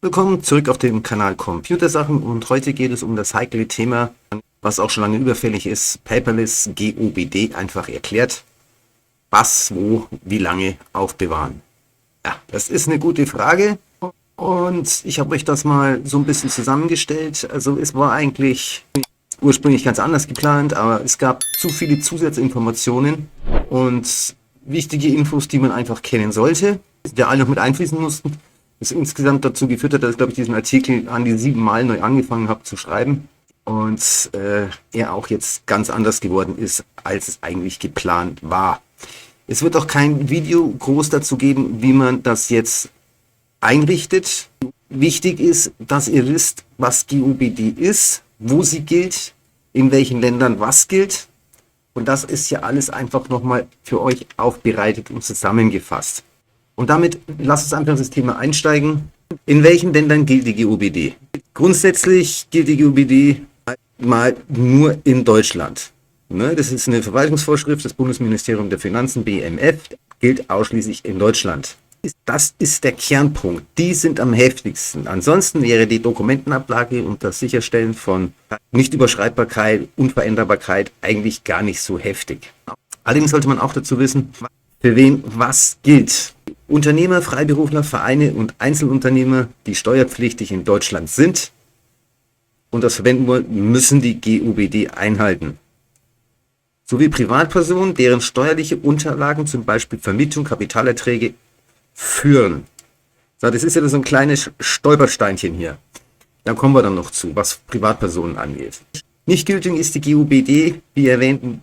Willkommen zurück auf dem Kanal Computersachen und heute geht es um das heikle Thema, was auch schon lange überfällig ist, Paperless GOBD einfach erklärt, was, wo, wie lange aufbewahren. Ja, das ist eine gute Frage und ich habe euch das mal so ein bisschen zusammengestellt. Also es war eigentlich ursprünglich ganz anders geplant, aber es gab zu viele Zusatzinformationen und wichtige Infos, die man einfach kennen sollte, die alle noch mit einfließen mussten. Das insgesamt dazu geführt hat, dass ich, glaube ich, diesen Artikel an die 7 Mal neu angefangen habe zu schreiben und er auch jetzt ganz anders geworden ist, als es eigentlich geplant war. Es wird auch kein Video groß dazu geben, wie man das jetzt einrichtet. Wichtig ist, dass ihr wisst, was GOBD ist, wo sie gilt, in welchen Ländern was gilt. Und das ist ja alles einfach nochmal für euch aufbereitet und zusammengefasst. Und damit lasst uns einfach in das Thema einsteigen. In welchen Ländern gilt die GOBD? Grundsätzlich gilt die GOBD mal nur in Deutschland. Das ist eine Verwaltungsvorschrift des Bundesministeriums der Finanzen, BMF, gilt ausschließlich in Deutschland. Das ist der Kernpunkt. Die sind am heftigsten. Ansonsten wäre die Dokumentenablage und das Sicherstellen von Nichtüberschreibbarkeit, Unveränderbarkeit eigentlich gar nicht so heftig. Allerdings sollte man auch dazu wissen, für wen was gilt. Unternehmer, Freiberufler, Vereine und Einzelunternehmer, die steuerpflichtig in Deutschland sind und das verwenden wollen, müssen die GOBD einhalten. Sowie Privatpersonen, deren steuerliche Unterlagen, zum Beispiel Vermietung, Kapitalerträge, führen. So, das ist ja so ein kleines Stolpersteinchen hier. Da kommen wir dann noch zu, was Privatpersonen angeht. Nicht gültig ist die GOBD, wie erwähnt,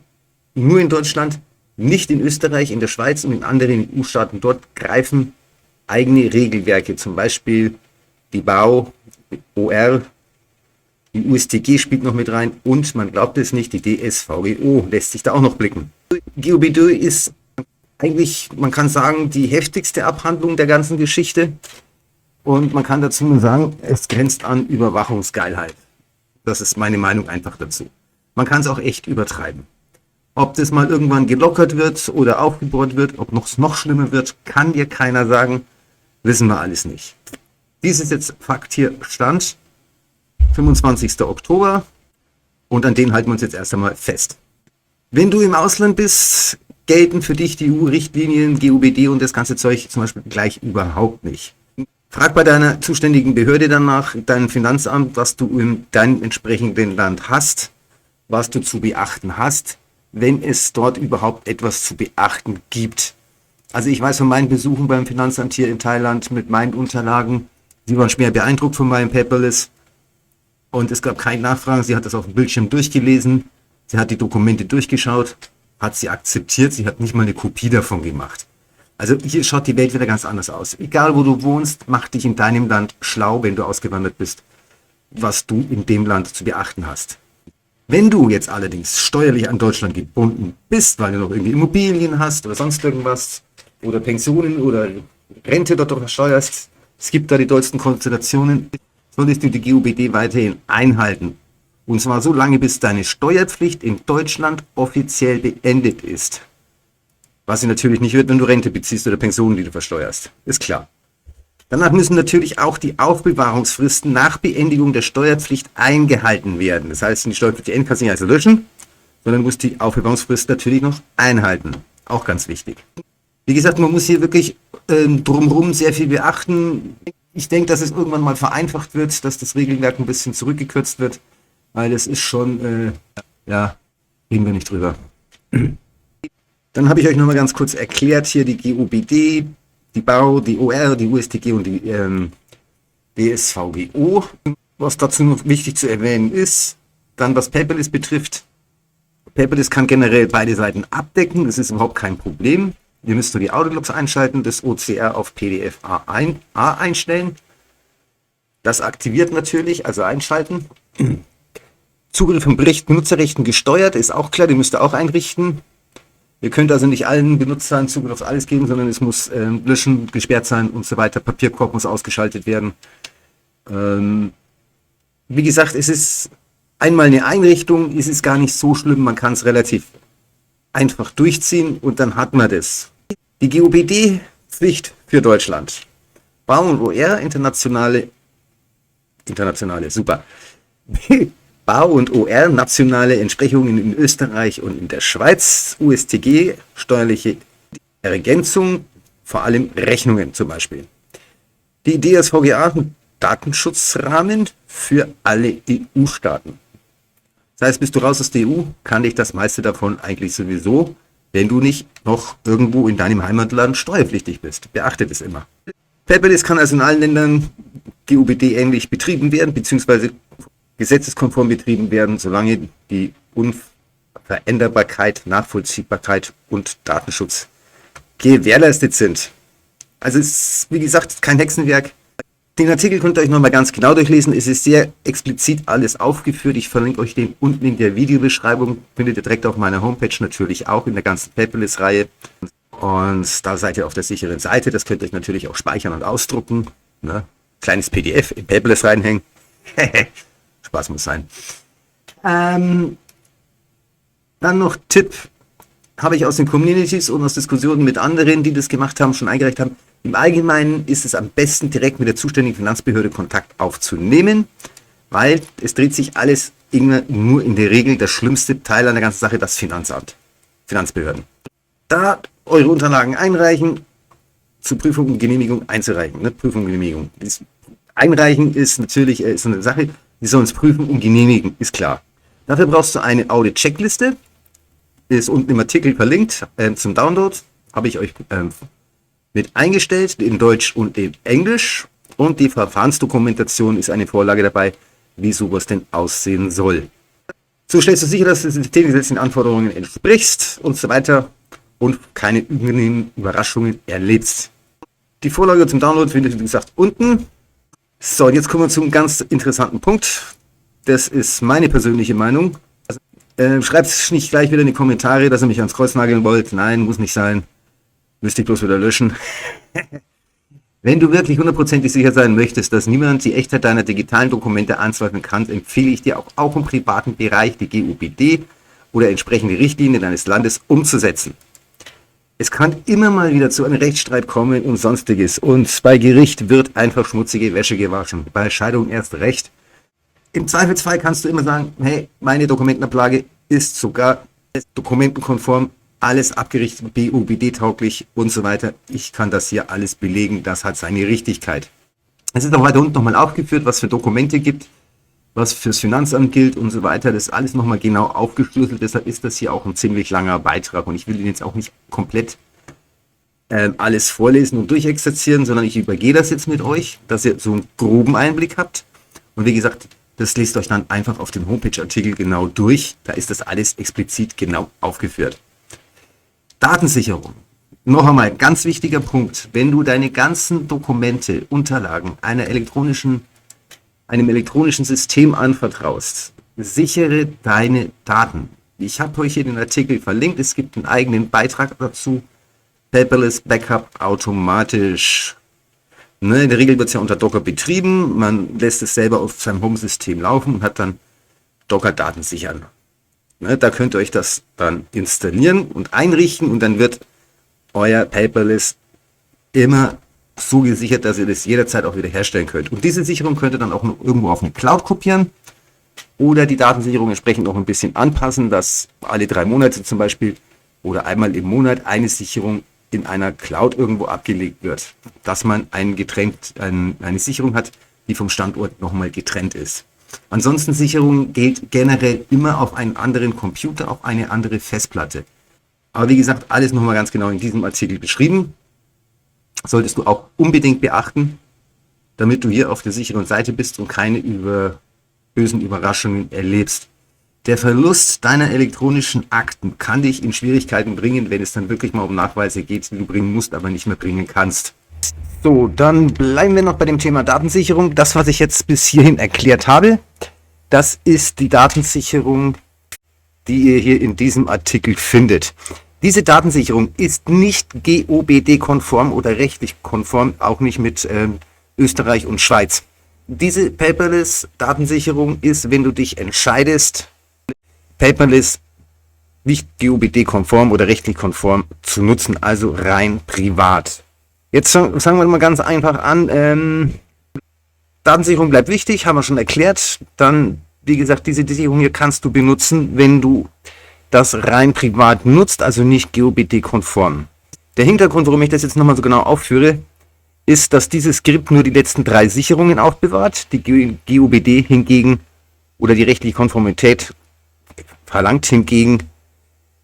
nur in Deutschland, nicht in Österreich, in der Schweiz und in anderen EU-Staaten. Dort greifen eigene Regelwerke, zum Beispiel die BAU, OR, die USTG spielt noch mit rein und man glaubt es nicht, die DSVGO lässt sich da auch noch blicken. GOBD ist eigentlich, man kann sagen, die heftigste Abhandlung der ganzen Geschichte und man kann dazu nur sagen, es grenzt an Überwachungsgeilheit. Das ist meine Meinung einfach dazu. Man kann es auch echt übertreiben. Ob das mal irgendwann gelockert wird oder aufgebohrt wird, ob noch schlimmer wird, kann dir keiner sagen. Wissen wir alles nicht. Dies ist jetzt Fakt hier, Stand 25. Oktober und an den halten wir uns jetzt erst einmal fest. Wenn du im Ausland bist, gelten für dich die EU-Richtlinien, GOBD und das ganze Zeug zum Beispiel gleich überhaupt nicht. Frag bei deiner zuständigen Behörde danach, deinem Finanzamt, was du in deinem entsprechenden Land hast, was du zu beachten hast, wenn es dort überhaupt etwas zu beachten gibt. Also ich weiß von meinen Besuchen beim Finanzamt hier in Thailand mit meinen Unterlagen, sie waren schwer beeindruckt von meinem Paperless und es gab keine Nachfragen, sie hat das auf dem Bildschirm durchgelesen, sie hat die Dokumente durchgeschaut, hat sie akzeptiert, sie hat nicht mal eine Kopie davon gemacht. Also hier schaut die Welt wieder ganz anders aus. Egal wo du wohnst, mach dich in deinem Land schlau, wenn du ausgewandert bist, was du in dem Land zu beachten hast. Wenn du jetzt allerdings steuerlich an Deutschland gebunden bist, weil du noch irgendwie Immobilien hast oder sonst irgendwas oder Pensionen oder Rente dort versteuerst, es gibt da die dollsten Konstellationen, solltest du die GOBD weiterhin einhalten. Und zwar so lange, bis deine Steuerpflicht in Deutschland offiziell beendet ist. Was sie natürlich nicht wird, wenn du Rente beziehst oder Pensionen, die du versteuerst. Ist klar. Danach müssen natürlich auch die Aufbewahrungsfristen nach Beendigung der Steuerpflicht eingehalten werden. Das heißt, die steuerpflichtige End kannst du nicht also löschen, sondern muss die Aufbewahrungsfrist natürlich noch einhalten. Auch ganz wichtig. Wie gesagt, man muss hier wirklich drumherum sehr viel beachten. Ich denke, dass es irgendwann mal vereinfacht wird, dass das Regelwerk ein bisschen zurückgekürzt wird, weil es ist schon, ja, reden wir nicht drüber. Dann habe ich euch nochmal ganz kurz erklärt, hier die GOBD, die BAU, die OR, die USTG und die DSVGO. Was dazu noch wichtig zu erwähnen ist, dann was Paperless betrifft. Paperless kann generell beide Seiten abdecken, das ist überhaupt kein Problem. Ihr müsst nur die Audiologs einschalten, das OCR auf PDF A einstellen. Das aktiviert natürlich, also einschalten. Zugriff von Benutzerrechten gesteuert, ist auch klar, die müsst ihr auch einrichten. Ihr könnt also nicht allen Benutzern Zugriff auf alles geben, sondern es muss löschen, gesperrt sein und so weiter. Papierkorb muss ausgeschaltet werden. Wie gesagt, es ist einmal eine Einrichtung, es ist gar nicht so schlimm, man kann es relativ einfach durchziehen und dann hat man das. Die GOBD-Pflicht für Deutschland. BAU und OR, internationale internationale, super. BAU und OR, nationale Entsprechungen in Österreich und in der Schweiz, USTG, steuerliche Ergänzung, vor allem Rechnungen zum Beispiel. Die DSVGA, Datenschutzrahmen für alle EU-Staaten. Das heißt, bist du raus aus der EU, kann dich das meiste davon eigentlich sowieso, wenn du nicht noch irgendwo in deinem Heimatland steuerpflichtig bist. Beachte das immer. Paperless kann also in allen Ländern GOBD ähnlich betrieben werden, beziehungsweise gesetzeskonform betrieben werden, solange die Unveränderbarkeit, Nachvollziehbarkeit und Datenschutz gewährleistet sind. Also es ist, wie gesagt, kein Hexenwerk. Den Artikel könnt ihr euch nochmal ganz genau durchlesen. Es ist sehr explizit alles aufgeführt. Ich verlinke euch den unten in der Videobeschreibung. Findet ihr direkt auf meiner Homepage natürlich auch in der ganzen Paperless-Reihe. Und da seid ihr auf der sicheren Seite. Das könnt ihr euch natürlich auch speichern und ausdrucken. Ne? Kleines PDF in Paperless reinhängen. Spaß muss sein. Dann noch Tipp. Habe ich aus den Communities und aus Diskussionen mit anderen, die das gemacht haben, schon eingereicht haben. Im Allgemeinen ist es am besten, direkt mit der zuständigen Finanzbehörde Kontakt aufzunehmen, weil es dreht sich alles nur in der Regel, der schlimmste Teil an der ganzen Sache, das Finanzamt, Finanzbehörden. Da eure Unterlagen einreichen, zur Prüfung und Genehmigung einzureichen. Ne? Prüfung und Genehmigung. Das Einreichen ist natürlich so eine Sache, die sollen es prüfen und genehmigen, ist klar. Dafür brauchst du eine Audit-Checkliste, ist unten im Artikel verlinkt zum Download, habe ich euch mit eingestellt, in Deutsch und in Englisch. Und die Verfahrensdokumentation ist eine Vorlage dabei, wie sowas denn aussehen soll. So stellst du sicher, dass du den systemgesetzlichen Anforderungen entsprichst und so weiter und keine Überraschungen erlebst. Die Vorlage zum Download findet ihr, wie gesagt, unten. So, und jetzt kommen wir zum ganz interessanten Punkt. Das ist meine persönliche Meinung. Schreibt nicht gleich wieder in die Kommentare, dass ihr mich ans Kreuz nageln wollt. Nein, muss nicht sein. Müsste ich bloß wieder löschen. Wenn du wirklich hundertprozentig sicher sein möchtest, dass niemand die Echtheit deiner digitalen Dokumente anzweifeln kann, empfehle ich dir auch im privaten Bereich die GOBD oder entsprechende Richtlinien deines Landes umzusetzen. Es kann immer mal wieder zu einem Rechtsstreit kommen und sonstiges. Und bei Gericht wird einfach schmutzige Wäsche gewaschen. Bei Scheidung erst recht. Im Zweifelsfall kannst du immer sagen, hey, meine Dokumentenablage ist sogar dokumentenkonform, alles abgerichtet, BOBD-tauglich und so weiter. Ich kann das hier alles belegen, das hat seine Richtigkeit. Es ist auch weiter unten nochmal aufgeführt, was für Dokumente gibt, was fürs Finanzamt gilt und so weiter. Das ist alles nochmal genau aufgeschlüsselt, deshalb ist das hier auch ein ziemlich langer Beitrag und ich will Ihnen jetzt auch nicht komplett alles vorlesen und durchexerzieren, sondern ich übergehe das jetzt mit euch, dass ihr so einen groben Einblick habt. Und wie gesagt, das lest euch dann einfach auf dem Homepage-Artikel genau durch. Da ist das alles explizit genau aufgeführt. Datensicherung. Noch einmal, ganz wichtiger Punkt. Wenn du deine ganzen Dokumente, Unterlagen einem elektronischen System anvertraust, sichere deine Daten. Ich habe euch hier den Artikel verlinkt. Es gibt einen eigenen Beitrag dazu. Paperless Backup automatisch. Ne, in der Regel wird es ja unter Docker betrieben. Man lässt es selber auf seinem Home-System laufen und hat dann Docker-Daten sichern. Ne, da könnt ihr euch das dann installieren und einrichten und dann wird euer Paperless immer so gesichert, dass ihr das jederzeit auch wieder herstellen könnt. Und diese Sicherung könnt ihr dann auch noch irgendwo auf eine Cloud kopieren oder die Datensicherung entsprechend noch ein bisschen anpassen, dass alle 3 Monate zum Beispiel oder einmal im Monat eine Sicherung in einer Cloud irgendwo abgelegt wird, dass man eine Sicherung hat, die vom Standort nochmal getrennt ist. Ansonsten Sicherung gilt generell immer auf einen anderen Computer, auf eine andere Festplatte. Aber wie gesagt, alles nochmal ganz genau in diesem Artikel beschrieben. Solltest du auch unbedingt beachten, damit du hier auf der sicheren Seite bist und keine bösen Überraschungen erlebst. Der Verlust deiner elektronischen Akten kann dich in Schwierigkeiten bringen, wenn es dann wirklich mal um Nachweise geht, die du bringen musst, aber nicht mehr bringen kannst. So, dann bleiben wir noch bei dem Thema Datensicherung. Das, was ich jetzt bis hierhin erklärt habe, das ist die Datensicherung, die ihr hier in diesem Artikel findet. Diese Datensicherung ist nicht GOBD-konform oder rechtlich konform, auch nicht mit Österreich und Schweiz. Diese Paperless-Datensicherung ist, wenn du dich entscheidest, Paperless nicht GOBD-konform oder rechtlich konform zu nutzen, also rein privat. Jetzt fangen wir mal ganz einfach an. Datensicherung bleibt wichtig, haben wir schon erklärt. Dann, wie gesagt, diese Sicherung hier kannst du benutzen, wenn du das rein privat nutzt, also nicht GOBD-konform. Der Hintergrund, warum ich das jetzt nochmal so genau aufführe, ist, dass dieses Skript nur die letzten 3 Sicherungen aufbewahrt. Die GOBD hingegen oder die rechtliche Konformität verlangt hingegen,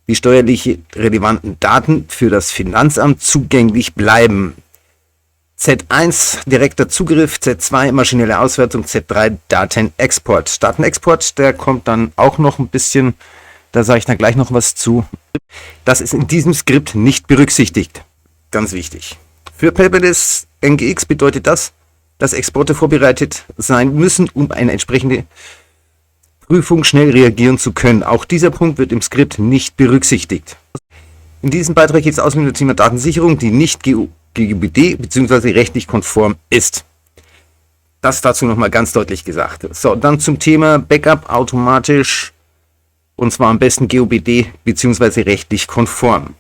die steuerlich relevanten Daten für das Finanzamt zugänglich bleiben. Z1 direkter Zugriff, Z2 maschinelle Auswertung, Z3 Datenexport. Datenexport, der kommt dann auch noch ein bisschen, da sage ich dann gleich noch was zu. Das ist in diesem Skript nicht berücksichtigt. Ganz wichtig. Für Paperless NGX bedeutet das, dass Exporte vorbereitet sein müssen, um eine entsprechende Prüfung schnell reagieren zu können. Auch dieser Punkt wird im Skript nicht berücksichtigt. In diesem Beitrag geht es aus um das Thema Datensicherung, die nicht GOBD bzw. rechtlich konform ist. Das dazu nochmal ganz deutlich gesagt. So, dann zum Thema Backup automatisch und zwar am besten GOBD bzw. rechtlich konform.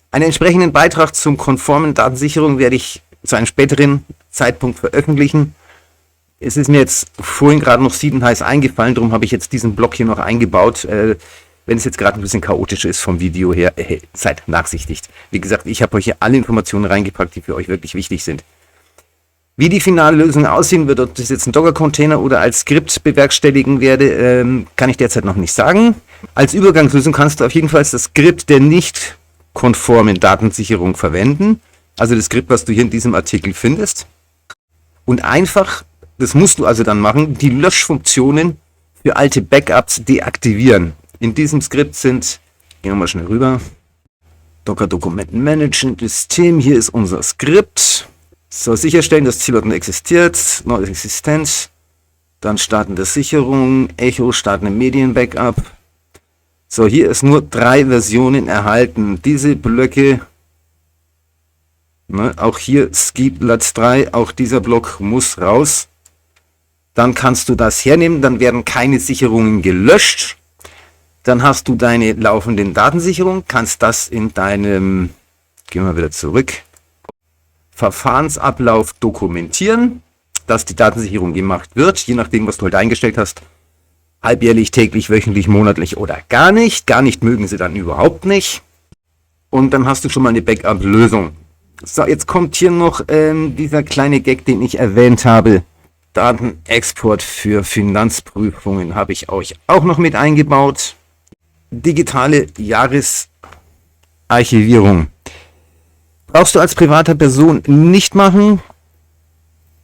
Einen entsprechenden Beitrag zum konformen Datensicherung werde ich zu einem späteren Zeitpunkt veröffentlichen. Es ist mir jetzt vorhin gerade noch heiß eingefallen, darum habe ich jetzt diesen Block hier noch eingebaut. Wenn es jetzt gerade ein bisschen chaotisch ist vom Video her, seid nachsichtig. Wie gesagt, ich habe euch hier alle Informationen reingepackt, die für euch wirklich wichtig sind. Wie die finale Lösung aussehen wird, ob das jetzt ein Docker-Container oder als Skript bewerkstelligen werde, kann ich derzeit noch nicht sagen. Als Übergangslösung kannst du auf jeden Fall das Skript der nicht konformen Datensicherung verwenden. Also das Skript, was du hier in diesem Artikel findest. Und einfach, das musst du also dann machen, die Löschfunktionen für alte Backups deaktivieren. In diesem Skript sind, gehen wir mal schnell rüber, Docker Dokumenten Managen System, hier ist unser Skript. So, sicherstellen, das Zielordner existiert, neue Existenz, dann starten der Sicherung, Echo, starten Medien-Backup. So, hier ist nur 3 Versionen erhalten. Diese Blöcke, auch hier Skip Platz 3, auch dieser Block muss raus. Dann kannst du das hernehmen, dann werden keine Sicherungen gelöscht. Dann hast du deine laufenden Datensicherungen, kannst das in deinem, gehen wir wieder zurück, Verfahrensablauf dokumentieren, dass die Datensicherung gemacht wird, je nachdem, was du halt eingestellt hast. Halbjährlich, täglich, wöchentlich, monatlich oder gar nicht. Gar nicht mögen sie dann überhaupt nicht. Und dann hast du schon mal eine Backup-Lösung. So, jetzt kommt hier noch dieser kleine Gag, den ich erwähnt habe. Datenexport für Finanzprüfungen habe ich euch auch noch mit eingebaut. Digitale Jahresarchivierung. Brauchst du als privater Person nicht machen.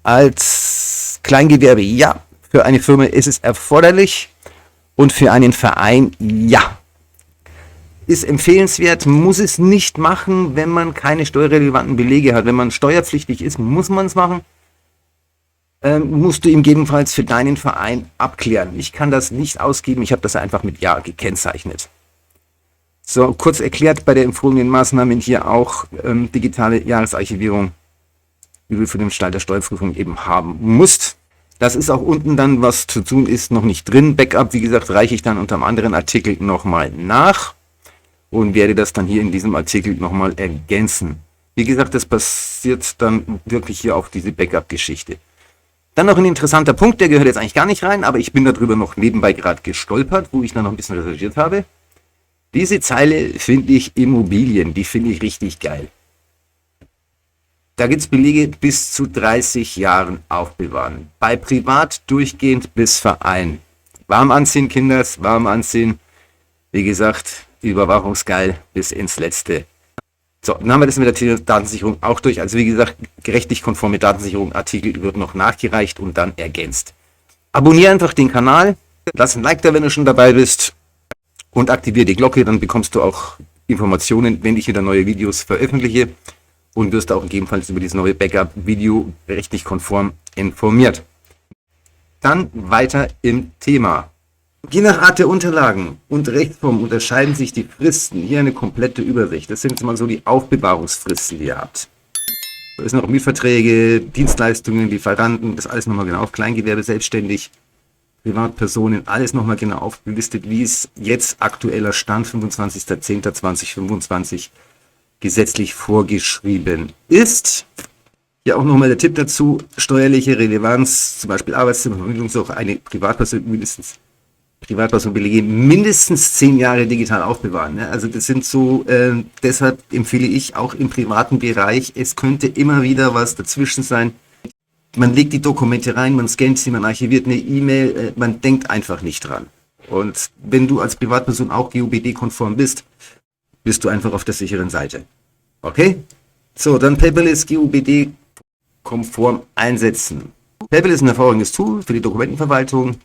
Als Kleingewerbe ja. Für eine Firma ist es erforderlich. Und für einen Verein ja. Ist empfehlenswert, muss es nicht machen, wenn man keine steuerrelevanten Belege hat. Wenn man steuerpflichtig ist, muss man es machen. Musst du ihm gegebenenfalls für deinen Verein abklären. Ich kann das nicht ausgeben, ich habe das einfach mit Ja gekennzeichnet. So, kurz erklärt bei der empfohlenen Maßnahmen hier auch digitale Jahresarchivierung, wie du für den Start der Steuerprüfung eben haben musst. Das ist auch unten dann, was zu tun ist, noch nicht drin. Backup, wie gesagt, reiche ich dann unter einem anderen Artikel nochmal nach und werde das dann hier in diesem Artikel nochmal ergänzen. Wie gesagt, das basiert dann wirklich hier auf diese Backup-Geschichte. Dann noch ein interessanter Punkt, der gehört jetzt eigentlich gar nicht rein, aber ich bin darüber noch nebenbei gerade gestolpert, wo ich dann noch ein bisschen recherchiert habe. Diese Zeile finde ich Immobilien, die finde ich richtig geil. Da gibt es Belege bis zu 30 Jahren aufbewahren. Bei Privat durchgehend bis Verein. Warm anziehen, Kinders, warm anziehen. Wie gesagt, überwachungsgeil bis ins Letzte. So, dann haben wir das mit der Datensicherung auch durch. Also wie gesagt, rechtlich konforme Datensicherung, Artikel wird noch nachgereicht und dann ergänzt. Abonniere einfach den Kanal, lass ein Like da, wenn du schon dabei bist und aktiviere die Glocke, dann bekommst du auch Informationen, wenn ich wieder neue Videos veröffentliche und wirst auch gegebenenfalls über dieses neue Backup-Video rechtlich konform informiert. Dann weiter im Thema. Je nach Art der Unterlagen und Rechtsform unterscheiden sich die Fristen. Hier eine komplette Übersicht. Das sind jetzt mal so die Aufbewahrungsfristen, die ihr habt. Da ist noch Mietverträge, Dienstleistungen, Lieferanten, das alles nochmal genau auf Kleingewerbe, selbstständig, Privatpersonen, alles nochmal genau aufgelistet, wie es jetzt aktueller Stand 25.10.2025 gesetzlich vorgeschrieben ist. Ja, auch nochmal der Tipp dazu, steuerliche Relevanz, zum Beispiel Arbeitszimmervermittlung, so eine Privatperson belegen, mindestens 10 Jahre digital aufbewahren. Ne? Also das sind so, deshalb empfehle ich auch im privaten Bereich, es könnte immer wieder was dazwischen sein. Man legt die Dokumente rein, man scannt sie, man archiviert eine E-Mail, man denkt einfach nicht dran. Und wenn du als Privatperson auch GOBD-konform bist, bist du einfach auf der sicheren Seite. Okay? So, dann Paperless GOBD-konform einsetzen. Paperless ist ein hervorragendes Tool für die Dokumentenverwaltung.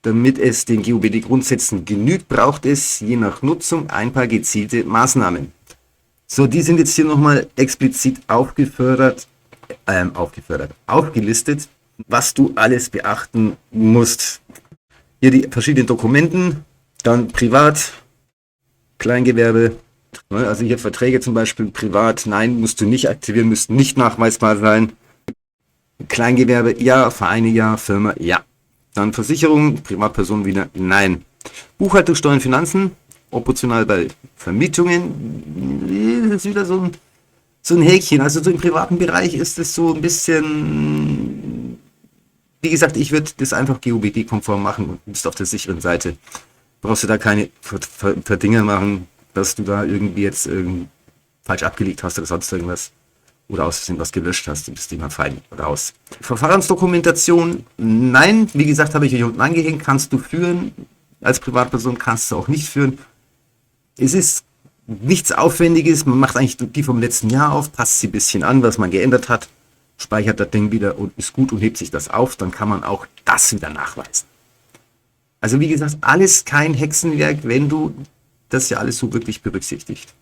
Damit es den GOBD-Grundsätzen genügt, braucht es je nach Nutzung ein paar gezielte Maßnahmen. So, die sind jetzt hier nochmal explizit aufgelistet, was du alles beachten musst. Hier die verschiedenen Dokumenten, dann Privat, Kleingewerbe, also hier Verträge zum Beispiel, Privat, nein, musst du nicht aktivieren, müssten nicht nachweisbar sein. Kleingewerbe, ja, Vereine, ja, Firma, ja. Dann Versicherung, Privatperson wieder, nein. Buchhaltung, Steuern, Finanzen, optional bei Vermietungen, das ist wieder so ein Häkchen. Also so im privaten Bereich ist es so ein bisschen, wie gesagt, ich würde das einfach GOBD-konform machen und bist auf der sicheren Seite. Brauchst du da keine Verdinger machen, dass du da irgendwie jetzt falsch abgelegt hast oder sonst irgendwas. Oder aus Versehen was gelöscht hast, du bist immer fein raus. Verfahrensdokumentation, nein, wie gesagt, habe ich hier unten angehängt, kannst du führen. Als Privatperson kannst du auch nicht führen. Es ist nichts Aufwendiges, man macht eigentlich die vom letzten Jahr auf, passt sie ein bisschen an, was man geändert hat, speichert das Ding wieder und ist gut und hebt sich das auf, dann kann man auch das wieder nachweisen. Also wie gesagt, alles kein Hexenwerk, wenn du das ja alles so wirklich berücksichtigt.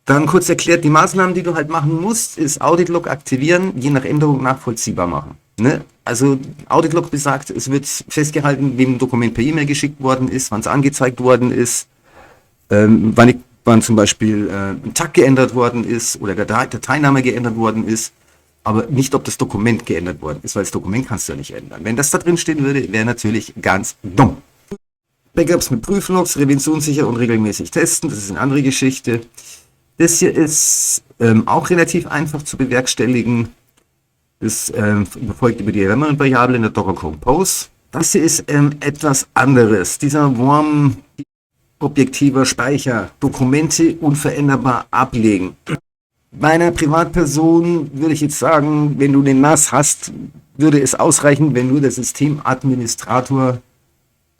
Dann kurz erklärt, die Maßnahmen, die du halt machen musst, ist Audit-Log aktivieren, je nach Änderung nachvollziehbar machen. Ne? Also Audit-Log besagt, es wird festgehalten, wem ein Dokument per E-Mail geschickt worden ist, wann es angezeigt worden ist, wann zum Beispiel ein Tag geändert worden ist oder der Dateiname geändert worden ist, aber nicht, ob das Dokument geändert worden ist, weil das Dokument kannst du ja nicht ändern. Wenn das da drin stehen würde, wäre natürlich ganz dumm. Backups mit Prüflogs, revisionssicher und regelmäßig testen, das ist eine andere Geschichte. Das hier ist auch relativ einfach zu bewerkstelligen. Das erfolgt über die Variable in der Docker Compose. Das hier ist etwas anderes. Dieser Worm objektiver Speicher, Dokumente unveränderbar ablegen. Bei einer Privatperson würde ich jetzt sagen, wenn du den NAS hast, würde es ausreichen, wenn nur der Systemadministrator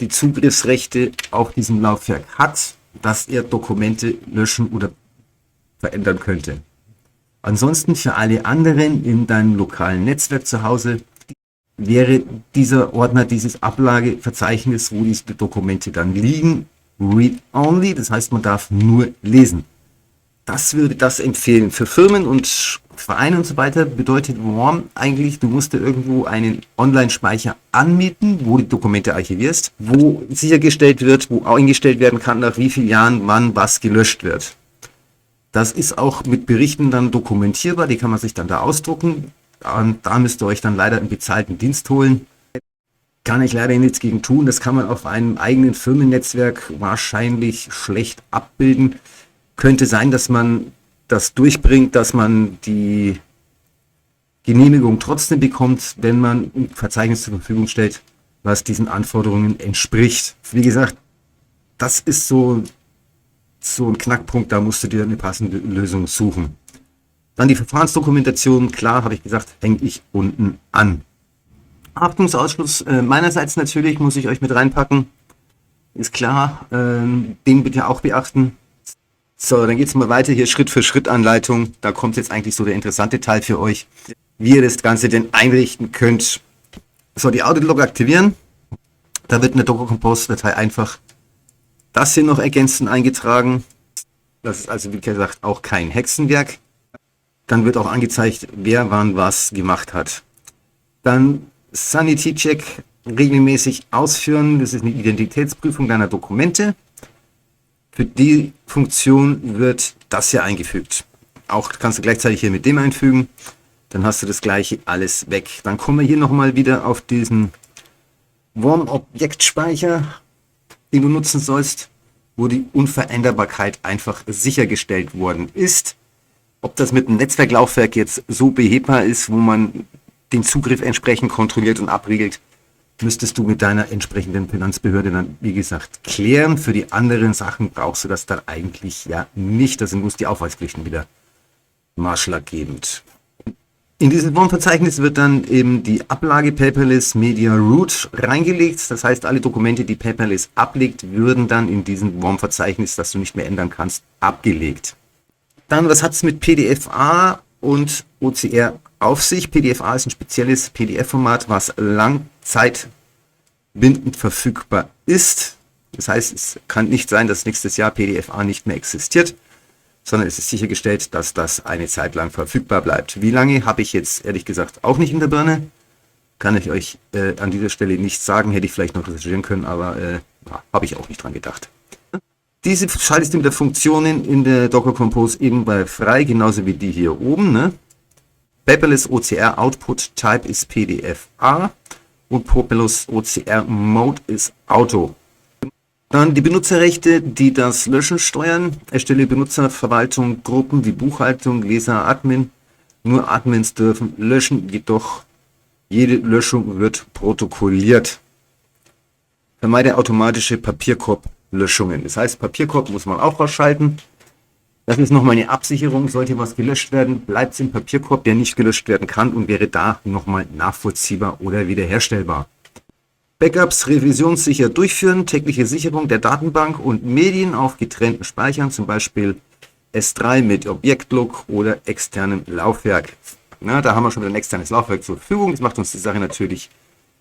die Zugriffsrechte auf diesem Laufwerk hat, dass er Dokumente löschen oder verändern könnte. Ansonsten für alle anderen in deinem lokalen Netzwerk zu Hause wäre dieser Ordner, dieses Ablageverzeichnis, wo diese Dokumente dann liegen, Read-Only, das heißt, man darf nur lesen. Das würde das empfehlen. Für Firmen und Vereine und so weiter bedeutet Worm eigentlich, du musst dir irgendwo einen Online-Speicher anmieten, wo die Dokumente archivierst, wo sichergestellt wird, wo eingestellt werden kann, nach wie vielen Jahren wann was gelöscht wird. Das ist auch mit Berichten dann dokumentierbar, die kann man sich dann da ausdrucken. Und da müsst ihr euch dann leider einen bezahlten Dienst holen. Kann ich leider nichts gegen tun, das kann man auf einem eigenen Firmennetzwerk wahrscheinlich schlecht abbilden. Könnte sein, dass man das durchbringt, dass man die Genehmigung trotzdem bekommt, wenn man ein Verzeichnis zur Verfügung stellt, was diesen Anforderungen entspricht. Wie gesagt, das ist so ein Knackpunkt, da musst du dir eine passende Lösung suchen. Dann die Verfahrensdokumentation, klar, habe ich gesagt, hänge ich unten an. Haftungsausschluss meinerseits natürlich, muss ich euch mit reinpacken. Ist klar, den bitte auch beachten. So, dann geht es mal weiter hier, Schritt für Schritt Anleitung. Da kommt jetzt eigentlich so der interessante Teil für euch, wie ihr das Ganze denn einrichten könnt. So, die Audit-Log aktivieren. Da wird in der Docker Compose-Datei einfach das hier noch ergänzend eingetragen. Das ist also, wie gesagt, auch kein Hexenwerk. Dann wird auch angezeigt, wer wann was gemacht hat. Dann Sanity-Check regelmäßig ausführen. Das ist eine Identitätsprüfung deiner Dokumente. Für die Funktion wird das hier eingefügt. Auch kannst du gleichzeitig hier mit dem einfügen. Dann hast du das gleiche alles weg. Dann kommen wir hier nochmal wieder auf diesen Worm-Objektspeicher, den du nutzen sollst, wo die Unveränderbarkeit einfach sichergestellt worden ist. Ob das mit einem Netzwerklaufwerk jetzt so behebbar ist, wo man den Zugriff entsprechend kontrolliert und abriegelt, müsstest du mit deiner entsprechenden Finanzbehörde dann, wie gesagt, klären. Für die anderen Sachen brauchst du das dann eigentlich ja nicht. Da sind bloß die Aufweispflichten wieder maßschlaggebend. In dieses Formverzeichnis wird dann eben die Ablage Paperless Media Root reingelegt. Das heißt, alle Dokumente, die Paperless ablegt, würden dann in diesem Formverzeichnis, das du nicht mehr ändern kannst, abgelegt. Dann, was hat es mit PDF-A und OCR auf sich? PDF-A ist ein spezielles PDF-Format, was langzeitbindend verfügbar ist. Das heißt, es kann nicht sein, dass nächstes Jahr PDF-A nicht mehr existiert, sondern es ist sichergestellt, dass das eine Zeit lang verfügbar bleibt. Wie lange, habe ich jetzt ehrlich gesagt auch nicht in der Birne. Kann ich euch an dieser Stelle nicht sagen, hätte ich vielleicht noch recherchieren können, aber habe ich auch nicht dran gedacht. Diese schaltest du mit der Funktionen in der Docker Compose ebenfalls frei, genauso wie die hier oben. Ne? Paperless OCR Output Type ist PDF-A und Paperless OCR Mode ist Auto. Dann die Benutzerrechte, die das Löschen steuern. Erstelle Benutzerverwaltung, Gruppen wie Buchhaltung, Leser, Admin. Nur Admins dürfen löschen, jedoch jede Löschung wird protokolliert. Vermeide automatische Papierkorb-Löschungen. Das heißt, Papierkorb muss man auch ausschalten. Das ist nochmal eine Absicherung. Sollte was gelöscht werden, bleibt es im Papierkorb, der nicht gelöscht werden kann und wäre da nochmal nachvollziehbar oder wiederherstellbar. Backups revisionssicher durchführen, tägliche Sicherung der Datenbank und Medien auf getrennten Speichern, zum Beispiel S3 mit Objektlog oder externem Laufwerk. Na, da haben wir schon wieder ein externes Laufwerk zur Verfügung. Das macht uns die Sache natürlich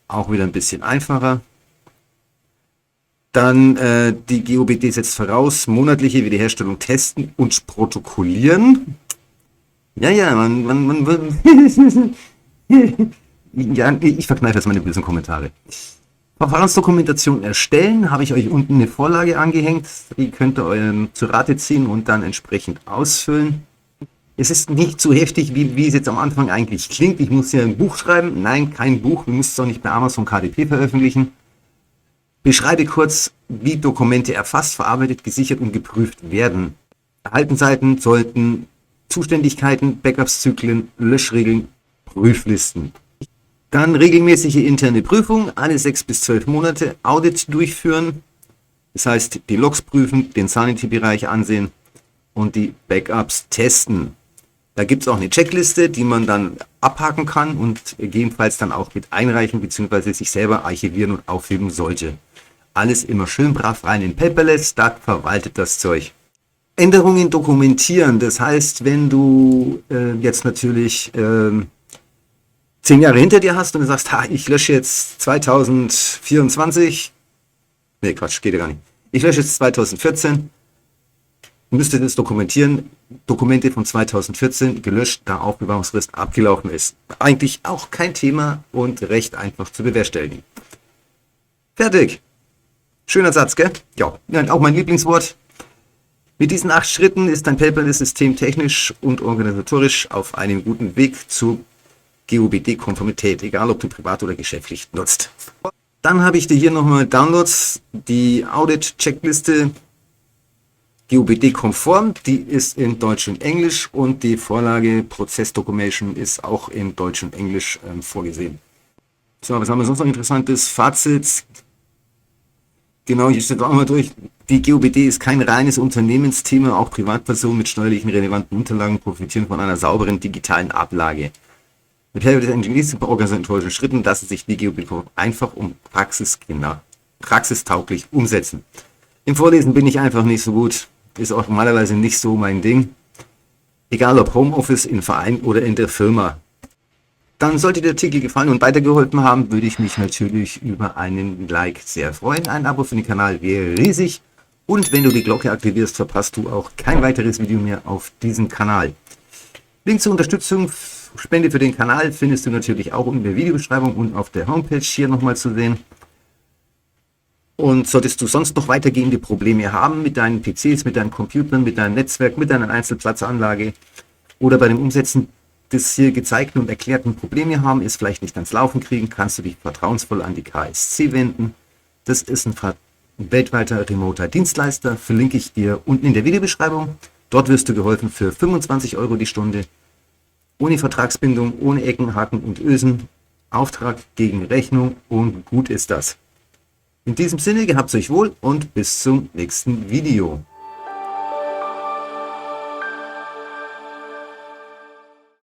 auch wieder ein bisschen einfacher. Dann die GOBD setzt voraus, monatliche Wiederherstellung testen und protokollieren. Ja, ja, ich verkneife jetzt meine bösen Kommentare. Verfahrensdokumentation erstellen, habe ich euch unten eine Vorlage angehängt, die könnt ihr euch zu Rate ziehen und dann entsprechend ausfüllen. Es ist nicht so heftig, wie es jetzt am Anfang eigentlich klingt. Ich muss ja ein Buch schreiben. Nein, kein Buch, wir müssen es auch nicht bei Amazon KDP veröffentlichen. Beschreibe kurz, wie Dokumente erfasst, verarbeitet, gesichert und geprüft werden. Erhaltenseiten sollten Zuständigkeiten, Backups-Zyklen, Löschregeln, Prüflisten. Dann regelmäßige interne Prüfung, alle 6 bis 12 Monate, Audit durchführen, das heißt die Logs prüfen, den Sanity-Bereich ansehen und die Backups testen. Da gibt es auch eine Checkliste, die man dann abhaken kann und gegebenenfalls dann auch mit einreichen bzw. sich selber archivieren und aufheben sollte. Alles immer schön brav rein in Paperless, da verwaltet das Zeug. Änderungen dokumentieren, das heißt, wenn du jetzt natürlich 10 Jahre hinter dir hast und du sagst, ich lösche jetzt 2024, nee Quatsch, geht ja gar nicht, ich lösche jetzt 2014, müsstet es dokumentieren, Dokumente von 2014 gelöscht, da Aufbewahrungsfrist abgelaufen ist. Eigentlich auch kein Thema und recht einfach zu bewerkstelligen. Fertig. Schöner Satz, gell? Ja, auch mein Lieblingswort. Mit diesen 8 Schritten ist dein Paperless-System technisch und organisatorisch auf einem guten Weg zur GOBD-Konformität, egal ob du privat oder geschäftlich nutzt. Dann habe ich dir hier nochmal Downloads, die Audit-Checkliste GOBD-konform, die ist in Deutsch und Englisch und die Vorlage Prozess-Documation ist auch in Deutsch und Englisch vorgesehen. So, was haben wir sonst noch Interessantes? Fazit. Genau, hier steht auch mal durch. Die GOBD ist kein reines Unternehmensthema, auch Privatpersonen mit steuerlichen relevanten Unterlagen profitieren von einer sauberen digitalen Ablage. Mit Hilfe des Engineers und organisatorischen Schritten lassen sich die GOBD einfach und praxistauglich umsetzen. Im Vorlesen bin ich einfach nicht so gut, ist auch normalerweise nicht so mein Ding. Egal ob Homeoffice, im Verein oder in der Firma. Dann sollte der Artikel gefallen und weitergeholfen haben, würde ich mich natürlich über einen Like sehr freuen. Ein Abo für den Kanal wäre riesig. Und wenn du die Glocke aktivierst, verpasst du auch kein weiteres Video mehr auf diesem Kanal. Link zur Unterstützung, Spende für den Kanal findest du natürlich auch in der Videobeschreibung und auf der Homepage hier nochmal zu sehen. Und solltest du sonst noch weitergehende Probleme haben mit deinen PCs, mit deinen Computern, mit deinem Netzwerk, mit deiner Einzelplatzanlage oder bei dem Umsetzen des hier gezeigten und erklärten Probleme haben, es vielleicht nicht ans Laufen kriegen, kannst du dich vertrauensvoll an die KSC wenden. Das ist ein weltweiter remoter Dienstleister, verlinke ich dir unten in der Videobeschreibung. Dort wirst du geholfen für 25 Euro die Stunde, ohne Vertragsbindung, ohne Ecken, Haken und Ösen, Auftrag gegen Rechnung und gut ist das. In diesem Sinne, gehabt's euch wohl und bis zum nächsten Video.